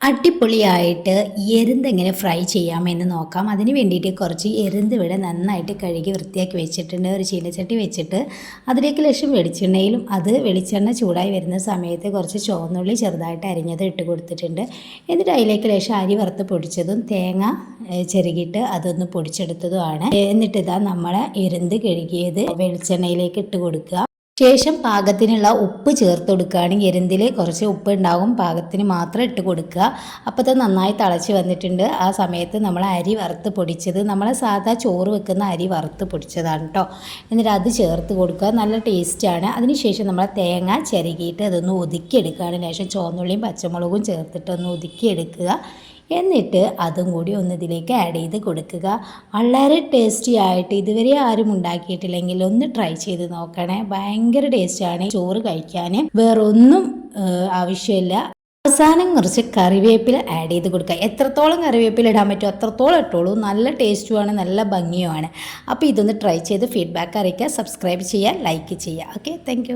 അടിപൊളിയായിട്ട് എരുന്ത് എങ്ങനെ ഫ്രൈ ചെയ്യാമെന്ന് നോക്കാം. അതിന് വേണ്ടിയിട്ട് കുറച്ച് എരുന്ത് ഇവിടെ നന്നായിട്ട് കഴുകി വൃത്തിയാക്കി വെച്ചിട്ടുണ്ട്. ഒരു ചീനച്ചട്ടി വെച്ചിട്ട് അതിലേക്ക് ലേശം വെളിച്ചെണ്ണയിലും വെളിച്ചെണ്ണ ചൂടായി വരുന്ന സമയത്ത് കുറച്ച് ചുവന്നുള്ളി ചെറുതായിട്ട് അരിഞ്ഞത് ഇട്ട് കൊടുത്തിട്ടുണ്ട്. എന്നിട്ട് അതിലേക്ക് ലേശം അരി വറുത്ത് പൊടിച്ചതും തേങ്ങ ചെറുകിയിട്ട് അതൊന്ന് പൊടിച്ചെടുത്തതുമാണ്. എന്നിട്ട് ഇതാ നമ്മളെ എരുന്ത് കഴുകിയത് വെളിച്ചെണ്ണയിലേക്ക് ഇട്ട് കൊടുക്കുക. ശേഷം പാകത്തിനുള്ള ഉപ്പ് ചേർത്ത് കൊടുക്കുകയാണെങ്കിൽ എരുന്തിൽ കുറച്ച് ഉപ്പ് ഉണ്ടാകും, പാകത്തിന് മാത്രം ഇട്ട് കൊടുക്കുക. അപ്പോൾ അത് നന്നായി തിളച്ച് വന്നിട്ടുണ്ട്. ആ സമയത്ത് നമ്മൾ അരി വറുത്ത് പൊടിച്ചത്, നമ്മളെ സാധാ ചോറ് വെക്കുന്ന അരി വറുത്ത് പൊടിച്ചതാണ് കേട്ടോ. എന്നിട്ട് അത് ചേർത്ത് കൊടുക്കുക, നല്ല ടേസ്റ്റാണ്. അതിനുശേഷം നമ്മൾ തേങ്ങ ചിരകിയിട്ട് അതൊന്ന് ഒതുക്കിയെടുക്കുകയാണ്. ശേഷം ചുവന്നുള്ളിയും പച്ചമുളകും ചേർത്തിട്ട് ഒന്ന് ഒതുക്കിയെടുക്കുക. എന്നിട്ട് അതും കൂടി ഒന്ന് ഇതിലേക്ക് ആഡ് ചെയ്ത് കൊടുക്കുക. വളരെ ടേസ്റ്റി ആയിട്ട് ഇതുവരെ ആരും ഉണ്ടാക്കിയിട്ടില്ലെങ്കിൽ ഒന്ന് ട്രൈ ചെയ്ത് നോക്കണേ. ഭയങ്കര ടേസ്റ്റാണ്. ചോറ് കഴിക്കാൻ വേറൊന്നും ആവശ്യമില്ല. അവസാനം കുറച്ച് കറിവേപ്പില ആഡ് ചെയ്ത് കൊടുക്കുക. എത്രത്തോളം കറിവേപ്പില ഇടാൻ പറ്റുമോ അത്രത്തോളം ഇട്ടോളൂ. നല്ല ടേസ്റ്റുമാണ്, നല്ല ഭംഗിയുമാണ്. അപ്പോൾ ഇതൊന്ന് ട്രൈ ചെയ്ത് ഫീഡ്ബാക്ക് അറിയിക്കുക. സബ്സ്ക്രൈബ് ചെയ്യുക, ലൈക്ക് ചെയ്യുക. Okay, thank